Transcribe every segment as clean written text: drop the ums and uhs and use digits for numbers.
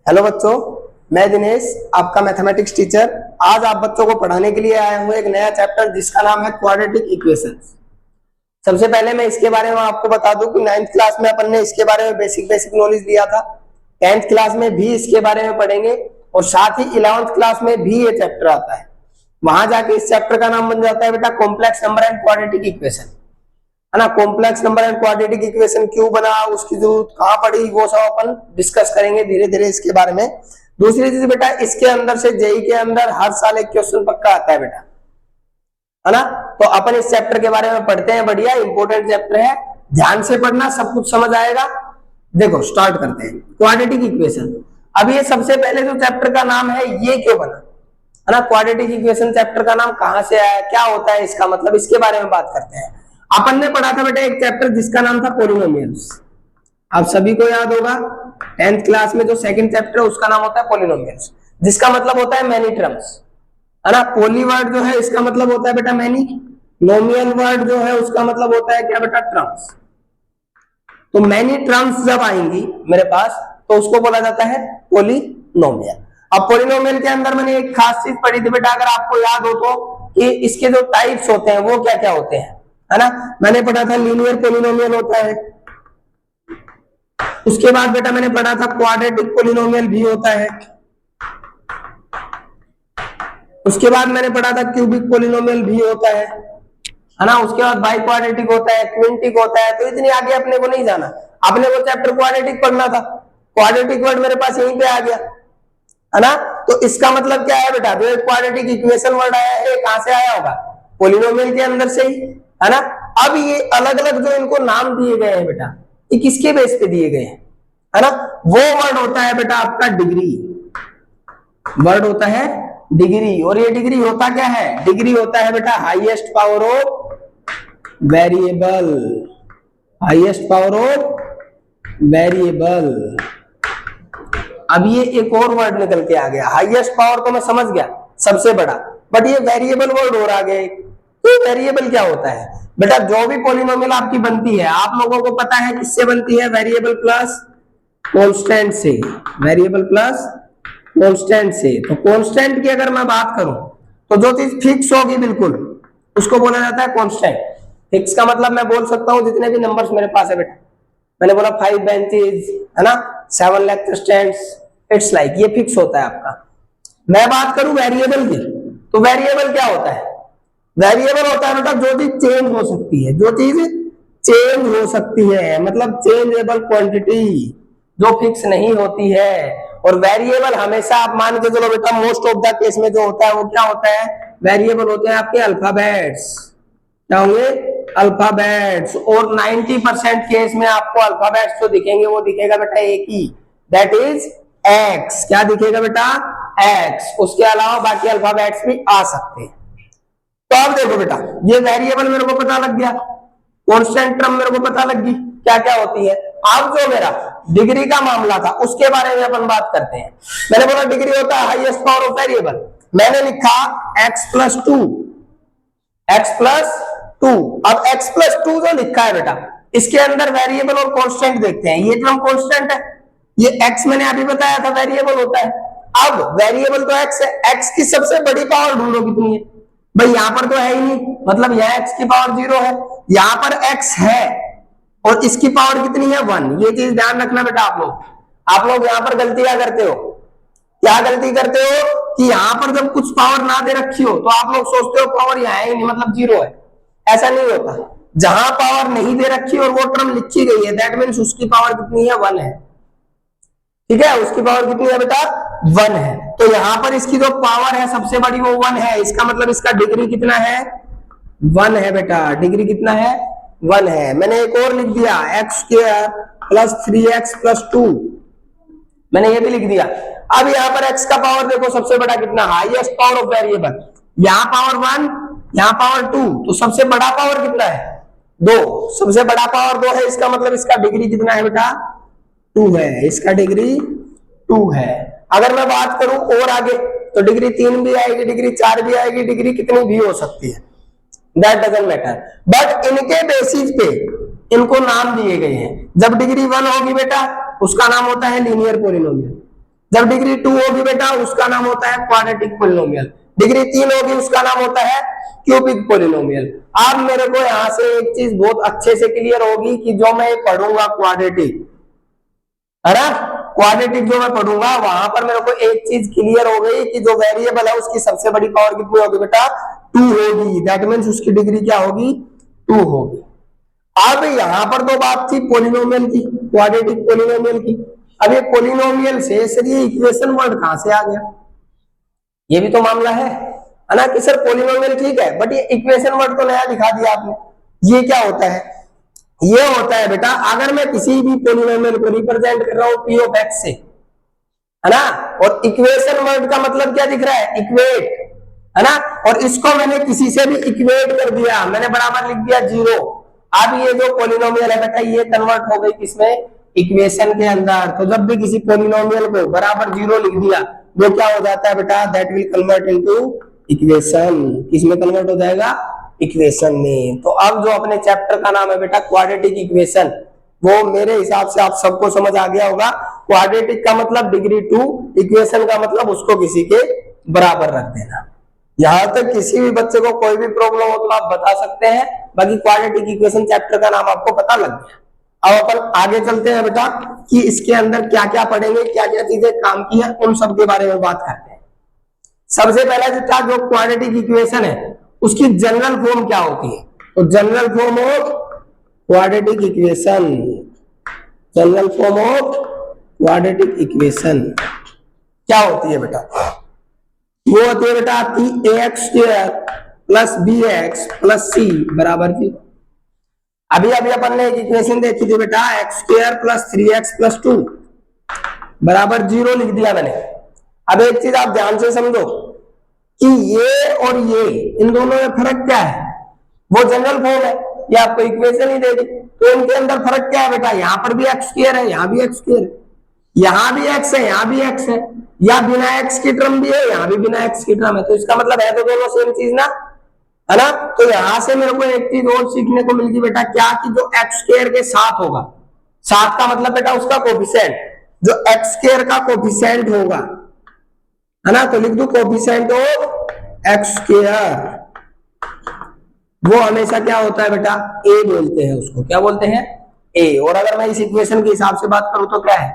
Hello बच्चों, मैं दिनेश आपका मैथमेटिक्स टीचर। आज आप बच्चों को पढ़ाने के लिए आया हूँ एक नया चैप्टर जिसका नाम है क्वाड्रेटिक इक्वेशंस। सबसे पहले मैं इसके बारे में आपको बता दूं कि 9th क्लास में अपन ने इसके बारे में बेसिक नॉलेज दिया था। 10th क्लास में भी इसके बारे में पढ़ेंगे और साथ ही 11th क्लास में भी ये चैप्टर आता है। वहां जाके इस चैप्टर का नाम बन जाता है बेटा complex number and quadratic equation, है ना। Complex number and quadratic equation क्यों बना, उसकी जरूरत कहां पड़ी, वो सब अपन डिस्कस करेंगे धीरे धीरे इसके बारे में। दूसरी चीज बेटा, इसके अंदर से जेई के अंदर हर साल एक क्वेश्चन पक्का आता है बेटा, है ना। तो अपन इस चैप्टर के बारे में पढ़ते हैं। बढ़िया इंपॉर्टेंट चैप्टर है, ध्यान से पढ़ना, सब कुछ समझ आएगा। देखो स्टार्ट करते हैं क्वाड्रेटिक इक्वेशन। अब ये सबसे पहले जो चैप्टर का नाम है ये क्यों बना, है ना। क्वाड्रेटिक इक्वेशन चैप्टर का नाम कहां से आया, क्या होता है इसका मतलब, इसके बारे में बात करते हैं। अपन ने पढ़ा था बेटा एक चैप्टर जिसका नाम था पॉलिनोमियल्स। आप सभी को याद होगा 10th क्लास में जो सेकंड चैप्टर है उसका नाम होता है पॉलिनोमियल्स, जिसका मतलब होता है मैनी टर्म्स, है ना। पॉली वर्ड जो है इसका मतलब होता है बेटा मैनी, नोमियल वर्ड जो है उसका मतलब होता है क्या बेटा, टर्म्स। तो मैनी टर्म्स जब आएंगी मेरे पास तो उसको बोला जाता है पॉलिनोमियल। अब पॉलिनोमियल के अंदर मैंने एक खास चीज पढ़ी थी बेटा, अगर आपको याद हो तो, कि इसके जो टाइप्स होते हैं वो क्या क्या होते हैं, है ना। मैंने पढ़ा था लीनियर पॉलिनोमियल होता है, उसके बाद बेटा मैंने पढ़ा था क्वाड्रेटिक पॉलिनोमियल भी होता है, उसके बाद मैंने पढ़ा था क्यूबिक पॉलिनोमियल भी होता है ना। उसके बाद बाई क्वाड्रेटिक होता है, क्विंटिक होता है। तो इतनी आगे अपने को नहीं जाना, अपने को चैप्टर क्वाड्रेटिक पढ़ना था। क्वाड्रेटिक वर्ड मेरे पास यहीं पे आ गया, है ना। तो इसका मतलब क्या है बेटा, जो क्वाड्रेटिक इक्वेशन वर्ड आया है कहां से आया होगा, पॉलिनोमियल के अंदर से ही, है ना। अब ये अलग अलग जो इनको नाम दिए गए हैं बेटा, ये किसके बेस पे दिए गए हैं, है ना। वो वर्ड होता है बेटा आपका डिग्री, वर्ड होता है डिग्री। और ये डिग्री होता क्या है, डिग्री होता है बेटा highest power of variable, highest power of variable. अब ये एक और वर्ड निकल के आ गया, हाईएस्ट पावर तो मैं समझ गया सबसे बड़ा, बट ये वेरिएबल वर्ड और आ गया। तो वेरिएबल क्या होता है बेटा, जो भी पॉलिनोमियल आपकी बनती है, आप लोगों को पता है किससे बनती है, वेरिएबल प्लस कांस्टेंट से, वेरिएबल प्लस कांस्टेंट से। तो कांस्टेंट की अगर मैं बात करूं तो जो चीज फिक्स होगी बिल्कुल उसको बोला जाता है कांस्टेंट। फिक्स का मतलब मैं बोल सकता हूं जितने भी नंबर्स मेरे पास है बेटा, मैंने बोला 5 बेंचेस, है ना, 7 लेक्चर स्टैंड्स, इट्स लाइक ये फिक्स होता है आपका। मैं बात करूं वेरिएबल की, तो वेरिएबल क्या होता है, वेरिएबल होता है बेटा जो चीज चेंज हो सकती है, जो चीज चेंज हो सकती है, मतलब चेंजेबल क्वांटिटी जो फिक्स नहीं होती है। और वेरिएबल हमेशा आप मान के चलो बेटा, मोस्ट ऑफ द केस में जो होता है वो क्या होता है, वेरिएबल होते हैं आपके अल्फाबेट्स, क्या होंगे, अल्फाबेट्स। और 90% केस में आपको अल्फाबेट्स जो दिखेंगे वो दिखेगा बेटा एक ही, दैट इज एक्स। क्या दिखेगा बेटा, एक्स। उसके अलावा बाकी अल्फाबेट्स भी आ सकते हैं। तो अब देखो बेटा, ये वेरिएबल मेरे को पता लग गया, कांस्टेंट टर्म मेरे को पता लग गई क्या क्या होती है। अब जो मेरा डिग्री का मामला था उसके बारे में अपन बात करते हैं। मैंने बोला डिग्री होता है हाईएस्ट पावर ऑफ वेरिएबल, मैंने लिखा x प्लस 2, x प्लस 2। अब x प्लस 2 जो लिखा है बेटा, इसके अंदर वेरिएबल और कांस्टेंट देखते हैं। ये टर्म कांस्टेंट है, ये x मैंने अभी बताया था वेरिएबल होता है। अब वेरिएबल तो x है, x की सबसे बड़ी पावर ढूंढो कितनी है भाई, यहां पर तो है ही नहीं, मतलब यह x की पावर 0 है, यहां पर x है और इसकी पावर कितनी है 1। ये चीज ध्यान रखना बेटा। आप लोग यहां पर गलतियां करते हो। क्या गलती करते हो कि यहां पर जब कुछ पावर ना दे रखी हो तो आप लोग सोचते हो पावर यहां है ही नहीं, मतलब 0 है। ऐसा नहीं होता, जहां पावर नहीं दे रखी और वो टर्म लिखी गई है, दैट मीन्स उसकी पावर कितनी है, 1 है। ठीक है, उसकी पावर कितनी है बेटा, 1 है। तो यहां पर इसकी जो पावर है सबसे बड़ी वो 1 है, इसका मतलब इसका डिग्री कितना है, 1 है बेटा। डिग्री कितना है, 1 है। मैंने एक और लिख दिया x square plus 3x plus 2, मैंने ये भी लिख दिया। अब यहां पर x का पावर देखो सबसे बड़ा कितना, हाईएस्ट पावर ऑफ वेरिएबल, यहां पावर 1, यहां पावर 2, तो सबसे बड़ा पावर कितना है, 2। सबसे बड़ा पावर 2 है, इसका मतलब इसका डिग्री कितना है बेटा, 2 है। इसका डिग्री 2 है। अगर मैं बात करूं और आगे तो डिग्री 3 भी आएगी, डिग्री 4 भी आएगी, डिग्री कितनी भी हो सकती है, दैट डजंट मैटर। बट इनके बेसिस पे इनको नाम दिए गए हैं। जब डिग्री 1 होगी बेटा उसका नाम होता है लीनियर पॉलिनोमियल, जब डिग्री 2 होगी बेटा उसका नाम होता है क्वाड्रेटिक पोलिनोमियल, डिग्री 3 होगी उसका नाम होता है क्यूबिक पोलिनोमियल। अब मेरे को यहां से एक चीज बहुत अच्छे से क्लियर होगी कि जो मैं पढ़ूंगा क्वाड्रेटिक, है ना, क्वाड्रेटिक जो मैं पढ़ूंगा वहां पर मेरे को एक चीज क्लियर हो गई कि जो वेरिएबल है उसकी सबसे बड़ी पावर कितनी होगी बेटा, 2 होगी। दैट मीन्स उसकी डिग्री क्या होगी, 2 होगी। अब यहां पर तो बात थी पोलिनोमियल की, क्वाड्रेटिक पोलिनोमियल की। अब ये पोलिनोमियल से सर ये इक्वेशन वर्ड कहां से आ गया, ये भी तो मामला है ना कि सर पोलिनोमियल ठीक है बट ये इक्वेशन वर्ड तो नया दिखा दिया आपने। ये क्या होता है, ये होता है बेटा अगर मैं किसी भी पोलिनोमियल को रिप्रेजेंट कर रहा हूं पी ऑफ एक्स से, है ना, और इक्वेशन वर्ड का मतलब क्या दिख रहा है, इक्वेट, है ना, और इसको मैंने किसी से भी इक्वेट कर दिया, मैंने बराबर लिख दिया 0। अब ये जो पोलिनोमियल है बेटा ये कन्वर्ट हो गई किसमें, इक्वेशन के अंदर। तो जब भी किसी पोलिनोमियल को बराबर 0 लिख दिया वो क्या हो जाता है बेटा, that will convert into equation. किसमें कन्वर्ट हो जाएगा, इक्वेशन में। तो अब जो अपने चैप्टर का नाम है बेटा क्वाड्रेटिक इक्वेशन, वो मेरे हिसाब से आप सबको समझ आ गया होगा। क्वाड्रेटिक का मतलब डिग्री 2, इक्वेशन का मतलब उसको किसी के बराबर रख देना। यहां तक किसी भी बच्चे को कोई भी प्रॉब्लम हो तो आप बता सकते हैं, बाकी क्वाड्रेटिक इक्वेशन चैप्टर का नाम आपको पता लग गया। अब अपन आगे चलते हैं बेटा कि इसके अंदर क्या क्या पढ़ेंगे, क्या क्या चीजें काम की है, उन सब के बारे में बात करते हैं। सबसे पहला जो क्वाड्रेटिक इक्वेशन है उसकी जनरल फॉर्म क्या होती है, तो general form of quadratic equation, general form of quadratic equation क्या होती है बेटा, वो होती है बेटा आपकी ax square plus bx plus c बराबर 0। अभी अभी अपन ने एक इक्वेशन देखी थी बेटा x square plus 3x plus 2 बराबर 0 लिख दिया मैंने। अब एक चीज आप ध्यान से समझो कि ये और ये इन दोनों में फर्क क्या है, वो जनरल फॉर्म है, ये आपको इक्वेशन ही देगी, तो इनके अंदर फर्क क्या है बेटा, यहां पर भी एक्स स्क्वायर है, यहां भी एक्स स्क्वायर है, यहां भी एक्स है, यहां भी एक्स है, या बिना एक्स की टर्म भी है, यहां भी बिना एक्स की टर्म है। तो इसका मतलब है तो दोनों सेम चीज ना, है ना। तो यहां से मेरे को एक चीज और सीखने को मिल गई बेटा, क्या कि जो एक्स स्क्वायर के साथ होगा, साथ का मतलब बेटा उसका कोफिशिएंट, जो एक्स स्क्वायर का कोफिशिएंट होगा, है ना, तो लिख दो कोफिशिएंट ऑफ एक्स स्क्वायर, वो हमेशा क्या होता है बेटा, ए बोलते हैं उसको, क्या बोलते हैं, ए। और अगर मैं इस इक्वेशन के हिसाब से बात करूं तो क्या है,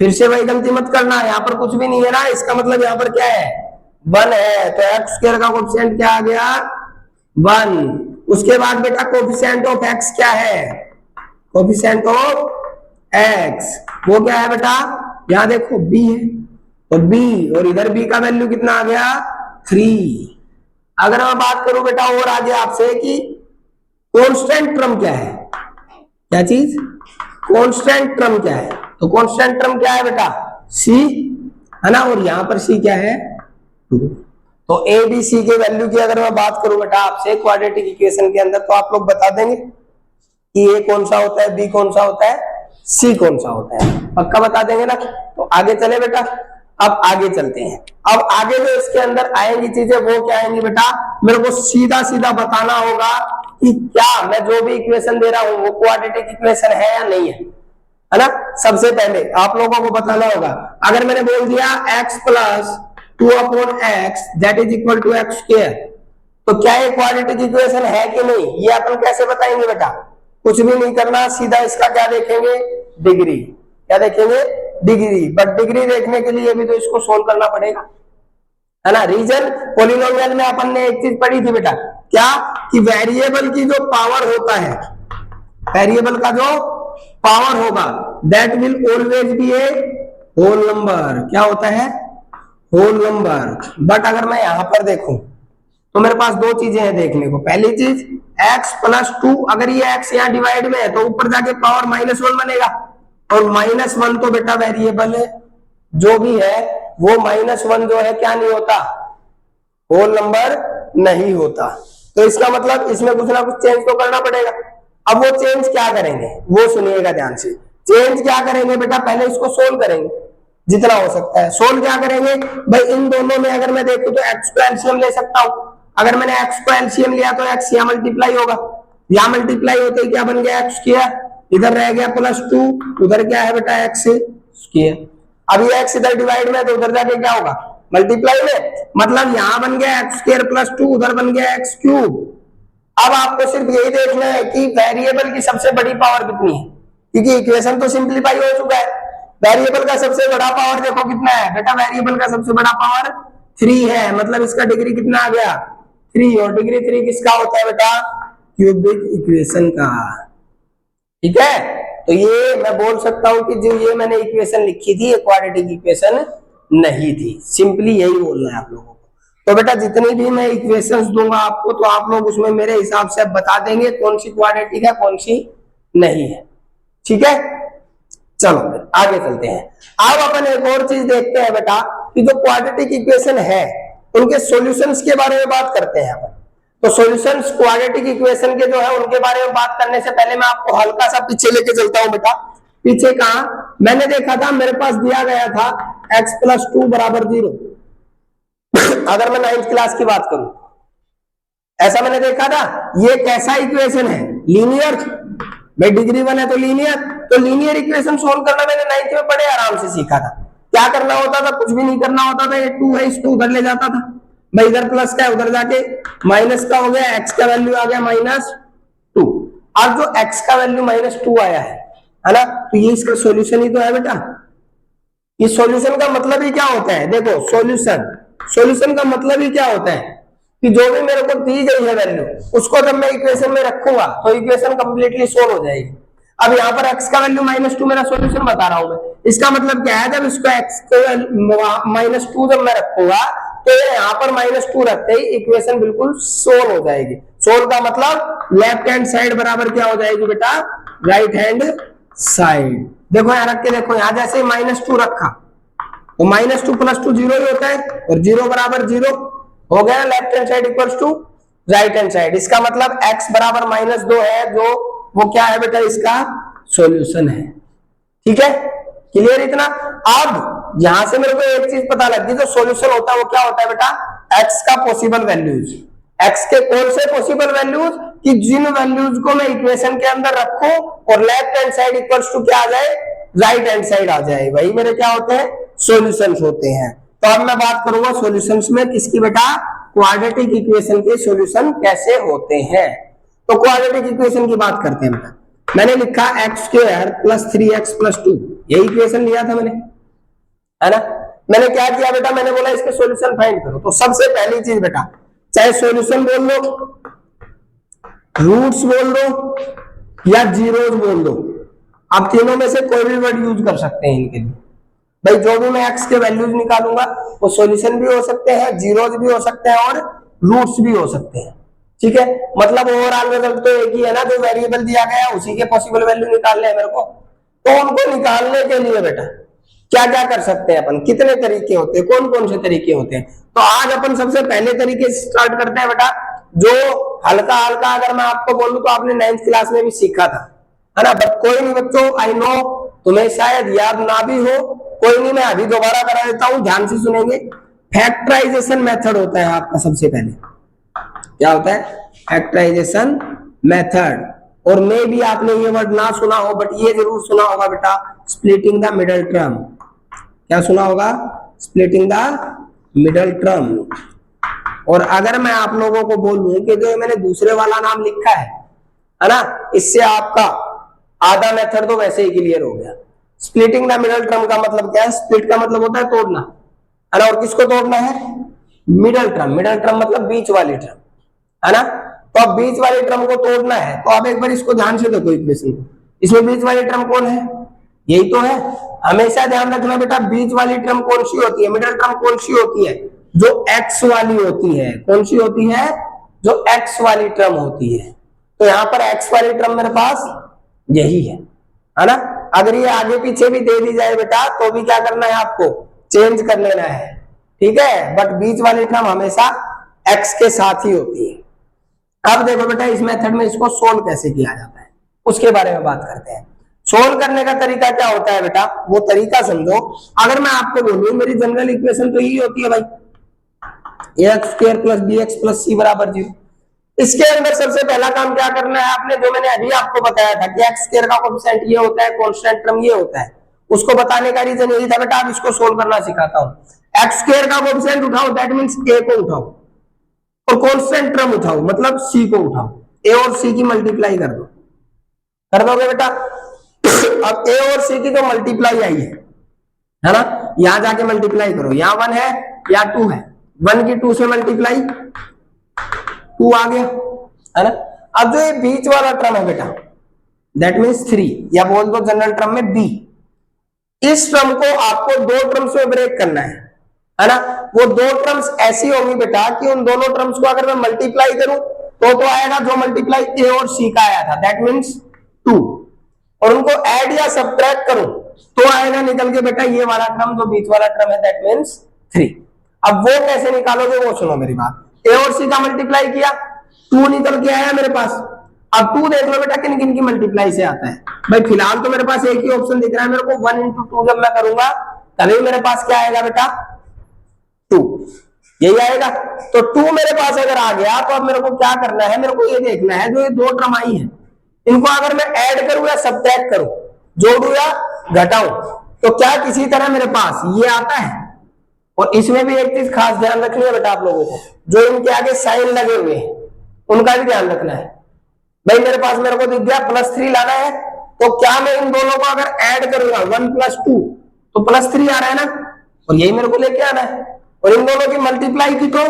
फिर से वही गलती मत करना, यहाँ पर कुछ भी नहीं है ना, इसका मतलब यहाँ पर क्या है, 1 है, तो एक्स स्क्वायर का कोफिशिएंट क्या आ गया, 1। उसके बाद बेटा कोफिशिएंट ऑफ एक्स क्या है, कोफिशिएंट ऑफ एक्स वो क्या है बेटा, यहां देखो बी है, तो बी, और इधर बी का वैल्यू कितना आ गया, 3। अगर मैं बात करूं बेटा और आगे आपसे कि कांस्टेंट टर्म क्या है, क्या चीज, कांस्टेंट टर्म क्या है, तो कांस्टेंट टर्म क्या है बेटा, सी, है ना, और यहां पर सी क्या है, 2। तो ए बी सी के वैल्यू की अगर मैं बात करूं बेटा आपसे क्वाड्रेटिक इक्वेशन के अंदर, तो आप लोग बता देंगे कि ए कौन सा होता है, बी कौन सा होता है, सी कौन सा होता है, पक्का बता देंगे ना। तो आगे चले बेटा, अब आगे चलते हैं। अब आगे जो इसके अंदर आएंगी चीजें वो क्या आएंगी बेटा, मेरे को सीधा सीधा बताना होगा कि क्या मैं जो भी इक्वेशन दे रहा हूं वो क्वाड्रेटिक इक्वेशन है या नहीं है ना। सबसे पहले आप लोगों को बताना होगा, अगर मैंने बोल दिया x plus 2/x that is equal to x square, तो क्या ये क्वाड्रेटिक इक्वेशन है कि नहीं, ये अपन कैसे बताएंगे बेटा, कुछ भी नहीं करना, सीधा इसका क्या देखेंगे, डिग्री, क्या देखेंगे, डिग्री। बट डिग्री देखने के लिए भी तो इसको सोल्व करना पड़ेगा, है ना। रीजन पॉलिनोमियल में अपन ने एक चीज पढ़ी थी बेटा, क्या कि वेरिएबल की जो पावर होता है, वेरिएबल का जो पावर होगा that will always be a whole number, क्या होता है, होल नंबर। बट अगर मैं यहां पर देखूं तो मेरे पास दो चीजें हैं देखने को। पहली चीज x प्लस 2, अगर ये x यहाँ डिवाइड में है तो ऊपर जाके पावर -1 बनेगा, और -1 तो बेटा वेरिएबल है, जो भी है वो -1 जो है क्या नहीं होता, होल नंबर नहीं होता। तो इसका मतलब इसमें कुछ ना कुछ चेंज तो करना पड़ेगा। अब वो चेंज क्या करेंगे वो सुनिएगा ध्यान से। चेंज क्या करेंगे बेटा, पहले इसको सोल्व करेंगे जितना हो सकता है। सोल्व क्या करेंगे भाई, इन दोनों में अगर मैं देखूं तो x को एलसीएम ले सकता हूं। अगर मैंने x को एलसीएम लिया तो x यहाँ मल्टीप्लाई होगा, यहाँ मल्टीप्लाई होते ही क्या बन गया, एक्स स्क्वायर, इधर रह गया +2, उधर क्या है बेटा एक्स स्क्वायर। अब ये x इधर डिवाइड में, तो उधर जाके क्या होगा, मल्टीप्लाई में। मतलब यहां बन गया एक्स स्क्वायर प्लस 2, उधर बन गया एक्स क्यूब। अब आपको सिर्फ यही देखना है कि वेरिएबल की सबसे बड़ी पावर कितनी है, क्योंकि इक्वेशन तो सिंप्लीफाई हो चुका है। वेरिएबल का सबसे बड़ा पावर देखो कितना है बेटा, वेरिएबल का सबसे बड़ा पावर 3 है, मतलब इसका डिग्री कितना आ गया 3, और डिग्री 3 किसका होता है बेटा, क्यूबिक इक्वेशन का। ठीक है, तो ये मैं बोल सकता हूं कि जो ये मैंने इक्वेशन लिखी थी, ये क्वाड्रेटिक इक्वेशन नहीं थी। सिंपली यही बोलना है आप लोगों को। तो बेटा जितनी भी मैं इक्वेशंस दूंगा आपको, तो आप लोग उसमें मेरे हिसाब से बता देंगे कौन सी क्वाड्रेटिक है कौन सी नहीं है। ठीक है, चलो आगे चलते हैं। अब अपन एक और चीज देखते हैं बेटा, कि जो क्वाड्रेटिक इक्वेशन है उनके सॉल्यूशंस के बारे में बात करते हैं अपन। तो सॉल्यूशंस क्वाड्रेटिक इक्वेशन के जो है उनके बारे में बात करने से पहले मैं आपको हल्का सा पीछे लेके चलता हूं बेटा। पीछे कहा मैंने देखा था, मेरे पास दिया गया था x प्लस 2 बराबर 0। अगर मैं 9th क्लास की बात करूं, ऐसा मैंने देखा था। ये कैसा इक्वेशन है, लीनियर। भाई डिग्री 1 है तो लीनियर, तो लीनियर इक्वेशन सोल्व करना मैंने 9th में पढ़े, आराम से सीखा था। क्या करना होता था, कुछ भी नहीं करना होता था। ये 2 है, इसको उधर ले जाता था, भाई इधर प्लस का है उधर जाके माइनस का हो गया, x का वैल्यू आ गया -2। अब जो x का वैल्यू -2 आया है ना, तो ये इसका सॉल्यूशन ही तो है बेटा। इस सॉल्यूशन का मतलब ही क्या होता है, देखो सॉल्यूशन का मतलब ही क्या होता है कि जो भी मेरे को दी गई है वैल्यू, उसको जब मैं इक्वेशन में रखूंगा तो इक्वेशन कंप्लीटली सोल्व हो जाएगी। अब यहाँ पर x का वैल्यू -2 मेरा सॉल्यूशन बता रहा हूं मैं। इसका मतलब क्या है, जब इसको x -2 जब मैं रखूंगा तो यहाँ पर -2 रखते ही इक्वेशन बिल्कुल सोल्व हो जाएगी। सोल्व का मतलब लेफ्ट हैंड साइड बराबर क्या हो जाएगी बेटा, राइट हैंड साइड। देखो यहाँ रख के देखो, यहाँ जैसे -2 रखा तो -2 + 2 0 ही होता है, और 0 बराबर 0 हो गया। Left hand side equals to right hand side. इसका मतलब x बराबर -2 है, जो वो क्या है बेटा, इसका सॉल्यूशन है। ठीक है, क्लियर इतना। अब यहां से मेरे को एक चीज पता लग गई, जो सॉल्यूशन होता है वो क्या होता है बेटा, x का पॉसिबल वैल्यूज। x के कौन से पॉसिबल वैल्यूज, कि जिन वैल्यूज को मैं इक्वेशन के अंदर रखूं और left hand side equals to क्या आ जाए, राइट हैंड साइड आ जाए, वही मेरे क्या होते हैं, सॉल्यूशंस होते हैं। तो अब मैं बात करूंगा सॉल्यूशंस में किसकी बेटा, क्वाड्रेटिक इक्वेशन के सॉल्यूशन कैसे होते हैं। तो क्वाड्रेटिक इक्वेशन की बात करते हैं बेटा। मैंने लिखा x² + 3x + 2, यही इक्वेशन लिया था मैंने, है ना। मैंने क्या किया बेटा, मैंने बोला इसके सॉल्यूशन फाइंड करो। तो सबसे पहली चीज बेटा, चाहे सॉल्यूशन बोल दो, रूट्स बोल दो, या जीरोस बोल दो, आप तीनों में से कोई भी वर्ड यूज कर सकते हैं इनके लिए। भाई जो भी मैं x के वैल्यूज निकालूंगा वो सॉल्यूशन भी हो सकते हैं, जीरोस भी हो सकते हैं, और रूट्स भी हो सकते हैं। ठीक है, मतलब ओवरऑल रिजल्ट तो एक ही है ना, जो वेरिएबल दिया गया है उसी के पॉसिबल वैल्यू निकालने हैं मेरे को। तो उनको निकालने के लिए बेटा क्या क्या कर सकते हैं अपन, कितने तरीके होते हैं, कौन कौन से तरीके होते हैं। तो आज अपन सबसे पहले तरीके से स्टार्ट करते हैं बेटा, जो हल्का हल्का अगर मैं आपको बोलूं तो आपने 9th क्लास में भी सीखा था, है ना। बट कोई नहीं बच्चों, आई नो तुम्हें शायद याद ना भी हो, कोई नहीं, मैं अभी दोबारा करा देता हूं, ध्यान से सुनेंगे। फैक्टराइजेशन मेथड होता है आपका सबसे पहले। क्या होता है, फैक्टराइजेशन मेथड। और मे भी आपने ये वर्ड ना सुना हो, बट ये जरूर सुना होगा बेटा, स्प्लिटिंग द मिडल टर्म। क्या सुना होगा, स्प्लिटिंग द मिडल टर्म। और अगर मैं आप लोगों को बोलूं कि जो मैंने दूसरे वाला नाम लिखा है ना, इससे आपका आधा मेथड तो वैसे ही क्लियर हो गया। स्प्लिटिंग द मिडल टर्म का मतलब क्या है, स्प्लिट का मतलब होता है तोड़ना, है ना। और किसको तोड़ना है, मिडल टर्म। मिडल टर्म मतलब बीच वाली टर्म, है ना। तो अब बीच वाली टर्म को तोड़ना है, तो अब एक बार इसको ध्यान से देखो इक्वेशन को। इसमें बीच वाली टर्म कौन है, यही तो है। हमेशा ध्यान रखना बेटा, बीच वाली टर्म कौन सी होती है, मिडल टर्म कौन सी होती है, जो x वाली होती है। कौन सी होती है, जो x वाली टर्म होती है। तो यहाँ पर x वाली टर्म मेरे पास यही है ना। अगर ये आगे पीछे भी दे दी जाए बेटा, तो भी क्या करना है आपको, चेंज कर लेना है। ठीक है, बट बीच वाली टर्म हमेशा x के साथ ही होती है। अब देखो बेटा, इस मेथड में इसको सोल्व कैसे किया जाता है उसके बारे में बात करते हैं। सोल्व करने का तरीका क्या होता है बेटा, वो तरीका समझो। अगर मैं आपको बोलूं मेरी जनरल इक्वेशन तो यही होती है भाई, x² + bx + c = 0। इसके अंदर सबसे पहला काम क्या करना है आपने, जो मैंने अभी आपको बताया था कि x² का कोएफिशिएंट ये होता है, कांस्टेंट टर्म ये होता है, उसको बताने का रीजन यही था बेटा, अब इसको सोल्व करना सिखाता हूं। एक्स स्क्वायर का कोएफिशिएंट उठाओ, दैट मींस ए को उठाओ, और कांस्टेंट टर्म उठाओ मतलब सी को उठाओ, ए और सी की मल्टीप्लाई कर दोगे बेटा। अब ए और सी की जो मल्टीप्लाई आई है ना, यहां जाके मल्टीप्लाई करो, यहां 1 है या 2 है, 1 की 2 से मल्टीप्लाई 2 आ गया, है ना। अब जो ये बीच वाला टर्म है बेटा, दैट मीन्स 3, या बोल दो जनरल टर्म में बी, इस टर्म को आपको दो टर्म्स में ब्रेक करना है ना। वो दो टर्म्स ऐसी होंगी बेटा कि उन दोनों टर्म्स को अगर मैं मल्टीप्लाई करूं तो आएगा जो मल्टीप्लाई ए और सी का आया था, दैट मीन्स 2, और उनको ऐड या सब्ट्रैक्ट करूं तो आएगा निकल के बेटा ये वाला टर्म जो बीच वाला टर्म है, दैट मीन्स 3। अब वो कैसे निकालोगे वो सुनो मेरी बात। ए और सी का मल्टीप्लाई किया, 2 निकल के आया मेरे पास। अब 2 देख लो बेटा किन किन की मल्टीप्लाई से आता है। भाई फिलहाल तो मेरे पास एक ही ऑप्शन दिख रहा है मेरे को, 1 into 2 जब मैं करूंगा तभी मेरे पास क्या आएगा बेटा, 2, यही आएगा। तो 2 मेरे पास अगर आ गया तो अब मेरे को क्या करना है, मेरे को ये देखना है जो ये दो टर्म आई है इनको अगर मैं ऐड करूं या सब्ट्रैक्ट करूं, जोड़ू या घटाऊं, तो क्या किसी तरह मेरे पास ये आता है। और इसमें भी एक चीज खास ध्यान रखनी है बेटा आप लोगों को, जो इनके आगे साइन लगे हुए हैं उनका भी ध्यान रखना है। भाई मेरे पास मेरे को दिख गया +3 लाना है, तो क्या मैं इन दोनों को अगर ऐड करूंगा 1 + 2 तो +3 आ रहा है ना, और यही मेरे को लेके आना है। और इन दोनों की मल्टीप्लाई की तो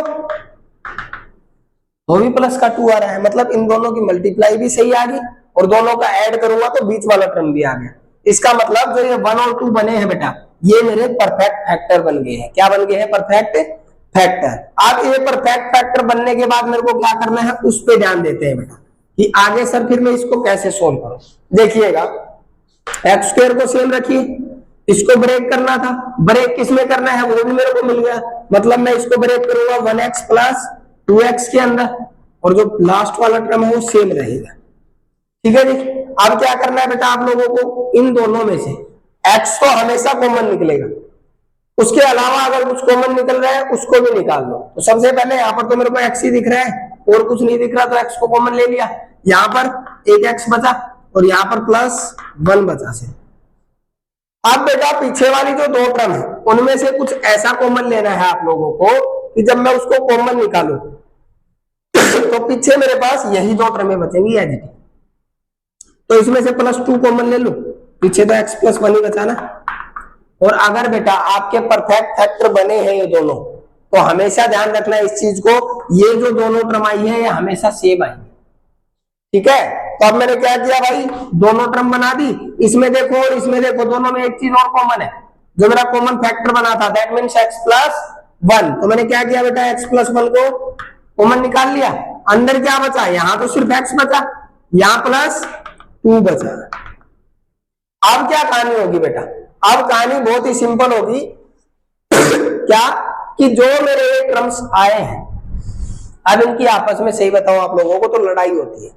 भी +2 आ रहा है, मतलब इन दोनों की मल्टीप्लाई भी सही आ गई और दोनों का ऐड करूंगा तो बीच वाला टर्म भी आ गया। इसका मतलब जो ये 1 और 2 बने हैं बेटा, ये मेरे परफेक्ट फैक्टर बन गए हैं। क्या बन गए हैं, परफेक्ट फैक्टर। अब ये परफेक्ट फैक्टर बनने के बाद मेरे को क्या करना है उस पर ध्यान देते हैं बेटा कि आगे सर फिर मैं इसको कैसे सोल्व करूं। देखिएगा एक्स स्क्वायर को सेम रखिए, इसको ब्रेक करना था, ब्रेक किसमें करना है वो भी मेरे को मिल गया, मतलब मैं इसको ब्रेक करूंगा 1x + 2x के अंदर, और जो लास्ट वाला टर्म है वो सेम रहेगा। ठीक है जी। अब क्या करना है बेटा आप लोगों को, इन दोनों में से x तो हमेशा कॉमन निकलेगा, उसके अलावा अगर कुछ कॉमन निकल रहा है उसको भी निकाल लो। तो सबसे पहले यहाँ पर तो मेरे को x ही दिख रहा है और कुछ नहीं दिख रहा, तो x को कॉमन ले लिया, यहाँ पर एक x बचा और यहाँ पर +1 बचा से। अब बेटा पीछे वाली जो दो टर्म है उनमें से कुछ ऐसा कॉमन लेना है आप लोगों को कि जब मैं उसको कॉमन निकालू तो पीछे मेरे पास यही दो टर्में बचेंगी एज इट इज। तो इसमें से +2 कॉमन ले लो, पीछे तो x + 1 ही बचा ना। और अगर बेटा आपके परफेक्ट फैक्टर बने हैं ये दोनों, तो हमेशा ध्यान रखना है इस चीज को, ये जो दोनों टर्म आई है ये हमेशा सेम आएंगे। ठीक है, तो अब मैंने क्या किया भाई, दोनों टर्म बना दी, इसमें देखो और इसमें देखो, दोनों में एक चीज और कॉमन है, जो मेरा कॉमन फैक्टर बना था, दैट मींस x + 1। तो मैंने क्या किया बेटा, x + 1 को कॉमन निकाल लिया, अंदर क्या बचा, यहां तो सिर्फ x बचा, यहां +2 बचा। अब क्या कहानी होगी बेटा, अब कहानी बहुत ही सिंपल होगी क्या, कि जो मेरे ये टर्म्स आए हैं अब इनकी आपस में सही बताऊं आप लोगों को तो लड़ाई होती है।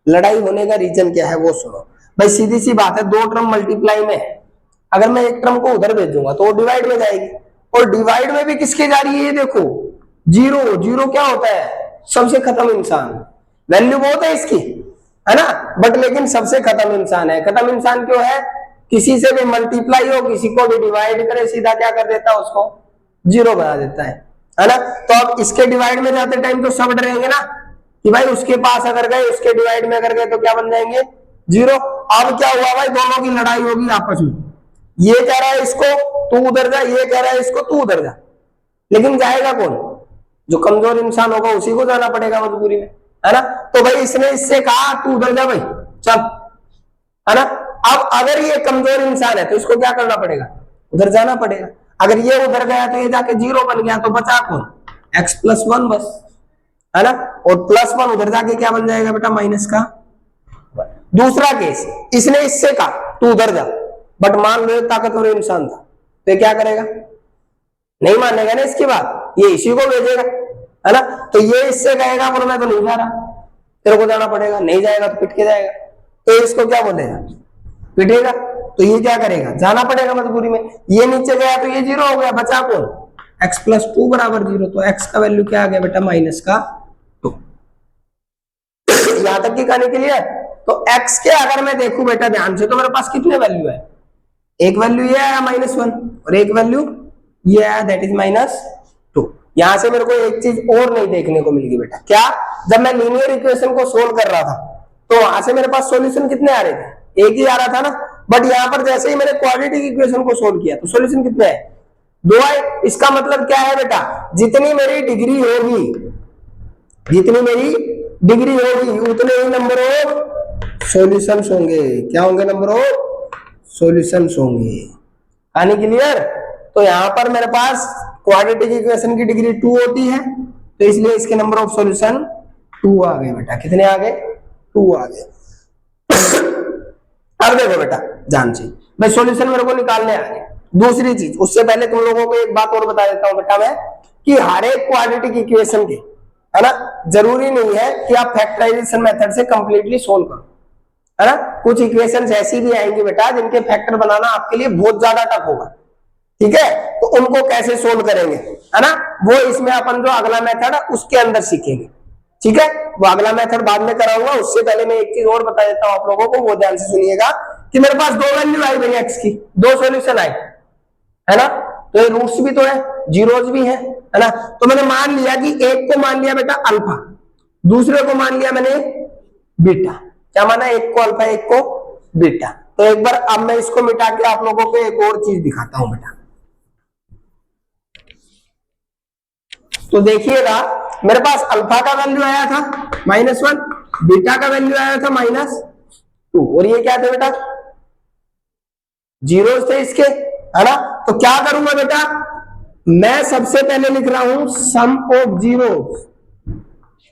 लड़ाई होने का रीजन क्या है वो सुनो भाई, सीधी सी बात है, दो टर्म मल्टीप्लाई में है, अगर मैं एक टर्म को उधर भेजूंगा तो वो डिवाइड में जाएगी, और डिवाइड में भी किसके जा रही है ये देखो, 0। 0 क्या होता है, सबसे खत्म इंसान, वैल्यू बहुत है इसकी, है ना, बट लेकिन सबसे खत्म इंसान है। खत्म इंसान क्यों है, किसी से भी मल्टीप्लाई हो, किसी को भी डिवाइड करे, सीधा क्या कर देता है, उसको 0 बना देता है ना। तो अब इसके डिवाइड में जाते टाइम तो सब डरेंगे ना कि भाई उसके पास अगर गए, उसके डिवाइड में अगर गए तो क्या बन जाएंगे, 0। अब क्या हुआ भाई, दोनों की लड़ाई होगी आपस में, ये कह रहा है इसको तू उधर जा, ये कह रहा है इसको तू उधर जा, लेकिन जाएगा कौन, जो कमजोर इंसान होगा उसी को जाना पड़ेगा मजबूरी में, है ना। तो भाई इसने इससे कहा तू उधर जा भाई चल, है ना। अब अगर ये कमजोर इंसान है तो इसको क्या करना पड़ेगा, उधर जाना पड़ेगा। अगर ये उधर गया तो ये जाके 0 बन गया, तो बचा कौन, x + 1 बस, है ना। और +1 उधर जाके क्या बन जाएगा बेटा, -1। दूसरा केस, इसने इससे कहा तू उधर जा, बट मान लो ताकतवर इंसान था, तो क्या करेगा, नहीं मानेगा ना इसकी बात, ये इसी को भेजेगा, है ना। तो ये इससे कहेगा बोलो मैं तो नहीं जा रहा, तेरे को जाना पड़ेगा, नहीं जाएगा तो पिट के जाएगा, तो इसको क्या बोलेगा, पिटेगा। तो ये क्या करेगा, जाना पड़ेगा मजबूरी में, ये नीचे गया तो ये 0 हो गया, बचा कौन, x + 2 = 0। तो x का वैल्यू क्या आ गया बेटा, -2। यहां तक की कहानी के लिए। तो x के अगर मैं देखूं बेटा ध्यान से, तो मेरे पास कितने वैल्यू है, एक वैल्यू ये आया -1 और एक वैल्यू ये आया दैट इज -2। यहां से मेरे को एक चीज और नहीं देखने को मिल गई बेटा, क्या? जब मैं लीनियर इक्वेशन को सोल्व कर रहा था तो वहां से मेरे पास सॉल्यूशन कितने आ रहे थे? एक ही आ रहा था ना। बट यहाँ पर जैसे ही मैंने क्वाड्रेटिक इक्वेशन को सोल्व किया तो सॉल्यूशन कितने आए? 2 आए। इसका मतलब क्या है बेटा, जितनी मेरी डिग्री होगी, जितनी मेरी डिग्री होगी उतने ही नंबर ऑफ सॉल्यूशंस होंगे। क्या होंगे? नंबर ऑफ सॉल्यूशंस होंगे। कहानी क्लियर? तो यहां पर मेरे पास क्वाड्रेटिक इक्वेशन की डिग्री 2 होती है, तो इसलिए इसके नंबर ऑफ सॉल्यूशन 2 आ गए बेटा। कितने आ गए? 2 आ गए। अब देखो बेटा ध्यान से, मैं सॉल्यूशन मेरे को निकालने आ गया। दूसरी चीज, उससे पहले तुम लोगों को एक बात और बता देता हूं बेटा मैं, कि हर एक क्वाड्रेटिक इक्वेशन के, है ना, जरूरी नहीं है कि आप फैक्टराइजेशन मेथड से कंप्लीटली सोल्व करो, है ना। कुछ इक्वेशंस ऐसी भी आएंगी बेटा जिनके फैक्टर बनाना आपके लिए बहुत ज्यादा टफ होगा, ठीक है। तो उनको कैसे सोल्व करेंगे, है ना, वो इसमें अपन जो अगला मेथड है उसके अंदर सीखेंगे, ठीक है। वो अगला मेथड बाद में कराऊंगा। उससे पहले मैं एक चीज और बता देता हूं आप लोगों को, वो ध्यान से सुनिएगा कि मेरे पास 2 वैल्यू आई भाई एक्स की, 2 सॉल्यूशन आए, है ना। तो ये रूट्स भी तो है, जीरोज भी है ना। तो मैंने मान लिया कि एक को मान लिया बेटा अल्फा, दूसरे को मान लिया मैंने बीटा। क्या माना? एक को अल्फा, एक को बीटा। तो एक बार अब मैं इसको मिटा के आप लोगों को एक और चीज दिखाता हूं बेटा। तो देखिएगा मेरे पास अल्फा का वैल्यू आया था -1, बीटा का वैल्यू आया था -2, और ये क्या थे बेटा? जीरोस थे इसके, है ना। तो क्या करूंगा बेटा, मैं सबसे पहले लिख रहा हूं सम ऑफ जीरो।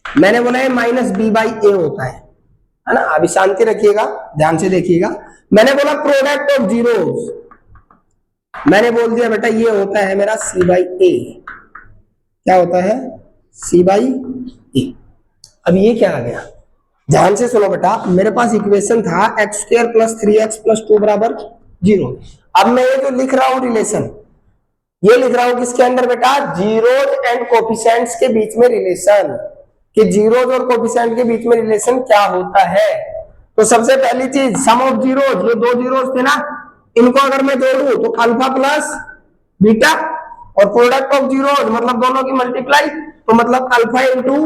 मैंने बोला है -b/a होता है ना। अभी शांति रखिएगा, ध्यान से देखिएगा। मैंने बोला प्रोडक्ट ऑफ जीरोस, मैंने बोल दिया बेटा ये होता है मेरा c/a। क्या होता है? c/a। अब ये क्या आ गया, ध्यान से सुनो बेटा। मेरे पास इक्वेशन था x² + 3x + 2 = 0। अब मैं ये जो लिख रहा हूं रिलेशन, ये लिख रहा हूं किसके अंदर बेटा? जीरोज एंड कोफिशिएंट्स के बीच में रिलेशन, कि जीरोज और कोफिशिएंट के बीच में रिलेशन क्या होता है। तो सबसे पहली चीज सम ऑफ जीरोज, ये 2 जीरोज थे ना, इनको अगर मैं जोड़ू तो अल्फा प्लस बीटा, और प्रोडक्ट ऑफ जीरोज मतलब दोनों की मल्टीप्लाई, तो मतलब अल्फा इंटू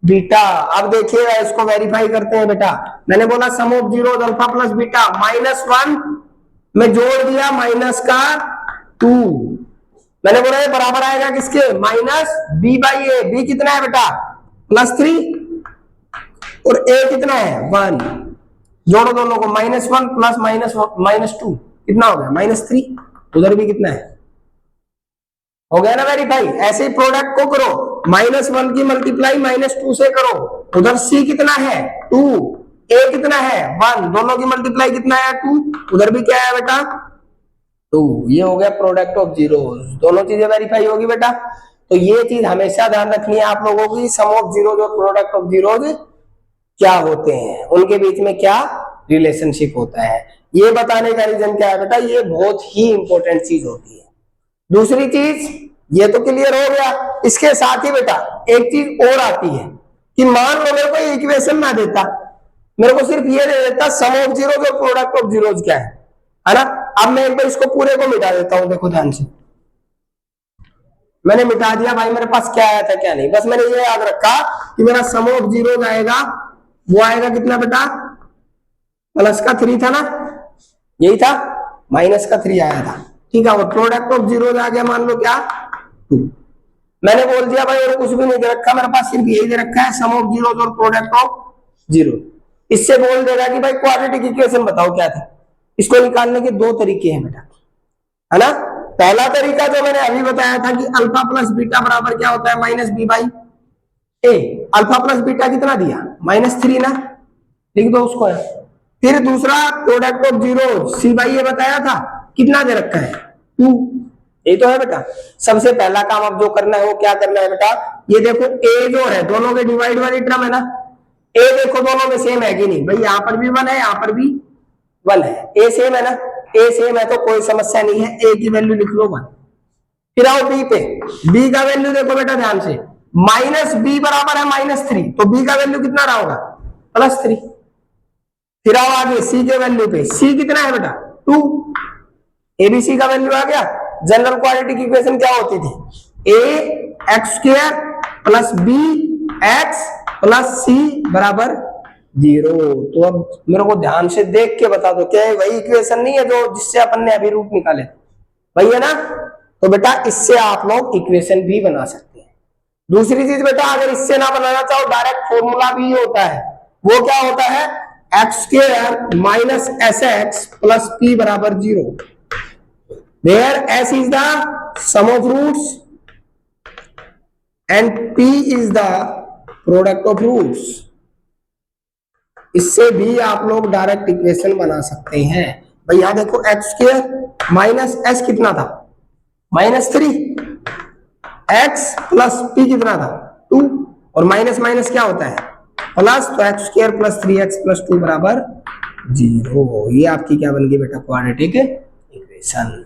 बीटा। अब देखिएगा इसको वेरीफाई करते हैं बेटा। मैंने बोला sum of zeros alpha plus beta, -1 में जोड़ दिया -2। मैंने बोला ये बराबर आएगा किसके? -b/a। b कितना है बेटा? +3, और a कितना है? 1। जोड़ो दोनों को, -1 + -2 कितना हो गया? -3। उधर भी कितना है? हो गया ना वेरीफाई। ऐसे ही प्रोडक्ट को करो, -1 की मल्टीप्लाई -2 से करो। उधर c कितना है? 2, a कितना है? 1, दोनों की मल्टीप्लाई कितना है? 2। उधर भी क्या है बेटा? 2। ये हो गया प्रोडक्ट ऑफ जीरोज। दोनों चीजें वेरीफाई होगी बेटा। तो ये चीज हमेशा ध्यान रखनी है आप लोगों की, सम ऑफ जीरोज और प्रोडक्ट ऑफ जीरोज क्या होते हैं, उनके बीच में क्या रिलेशनशिप होता है। ये बताने का रीजन क्या है बेटा? ये बहुत ही इंपॉर्टेंट चीज होती है। दूसरी चीज, ये तो क्लियर हो गया। इसके साथ ही बेटा एक चीज और आती है कि मान लो मेरे को इक्वेशन ना देता, मेरे को सिर्फ ये दे देता सम ऑफ जीरोज और प्रोडक्ट ऑफ जीरोज क्या है ना। अब मैं एक बार इसको पूरे को मिटा देता हूं, देखो ध्यान से। मैंने मिटा दिया भाई, मेरे पास क्या आया था क्या नहीं, बस मैंने ये याद रखा कि मेरा सम ऑफ जीरोज आएगा, वो आएगा कितना बेटा? +3 था ना, यही था, -3 आया था, ठीक है। और प्रोडक्ट ऑफ जीरोज आ गया, मान लो क्या? 2। मैंने बोल दिया भाई और कुछ भी नहीं दे रखा, मेरे पास सिर्फ यही दे रखा है सम ऑफ जीरोज और प्रोडक्ट ऑफ जीरो। इससे बोल देगा कि भाई क्वाड्रेटिक इक्वेशन बताओ क्या था। इसको निकालने के 2 तरीके हैं बेटा, है ना। पहला तरीका जो मैंने अभी बताया था कि अल्फा प्लस बीटा बराबर क्या होता है? -b/a। अल्फा प्लस बीटा कितना दिया? -3 ना, लिख दो उसको है। फिर दूसरा प्रोडक्ट ऑफ जीरो c/a बताया था, कितना दे रखा है? 2। ये तो है बेटा। सबसे पहला काम अब जो करना है वो क्या करना है बेटा? ये देखो a जो है दोनों के डिवाइड वाली टर्म है ना, a देखो दोनों में सेम है कि नहीं भाई? यहाँ पर भी 1 है, यहाँ पर भी 1 है, a सेम है ना, a सेम है तो कोई समस्या नहीं है, a की वैल्यू लिख लो 1। फिर आओ b पे, b का वैल्यू देखो बेटा ध्यान से, -b बराबर है -3, तो b का वैल्यू कितना रहा होगा? +3। फिर आओ आगे c के वैल्यू पे, c कितना है बेटा? 2। एबीसी का वैल्यू आ गया। जनरल क्वाड्रेटिक इक्वेशन क्या होती थी, A X square plus B X plus C बराबर 0। तो अब मेरे को ध्यान से देख के बता दो, क्या वही इक्वेशन नहीं है जो जिससे अपन ने अभी रूट निकाले, वही है ना? तो बेटा इससे आप लोग इक्वेशन भी बना सकते हैं। दूसरी चीज बेटा, अगर इससे ना बनाना चाहो, डायरेक्ट फॉर्मूला भी होता है, वो क्या होता है, x square minus s x plus p बराबर 0, where s is the sum of roots and p is the product of roots. इससे भी आप लोग डायरेक्ट इक्वेशन बना सकते हैं। भाई यहां देखो, एक्स स्क्वायर माइनस एस कितना था, -3, एक्स प्लस पी कितना था 2, और माइनस माइनस क्या होता है प्लस, तो x square plus 3x plus 2 बराबर 0। ये आपकी क्या बन गई बेटा, क्वाड्रेटिक इक्वेशन।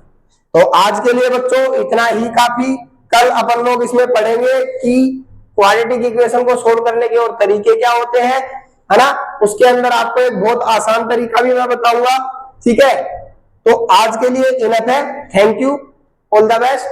तो आज के लिए बच्चों इतना ही काफी। कल अपन लोग इसमें पढ़ेंगे कि क्वाड्रेटिक इक्वेशन को सोल्व करने के और तरीके क्या होते हैं, है ना? उसके अंदर आपको एक बहुत आसान तरीका भी मैं बताऊंगा, ठीक है? तो आज के लिए इनफ है। Thank you, all the best.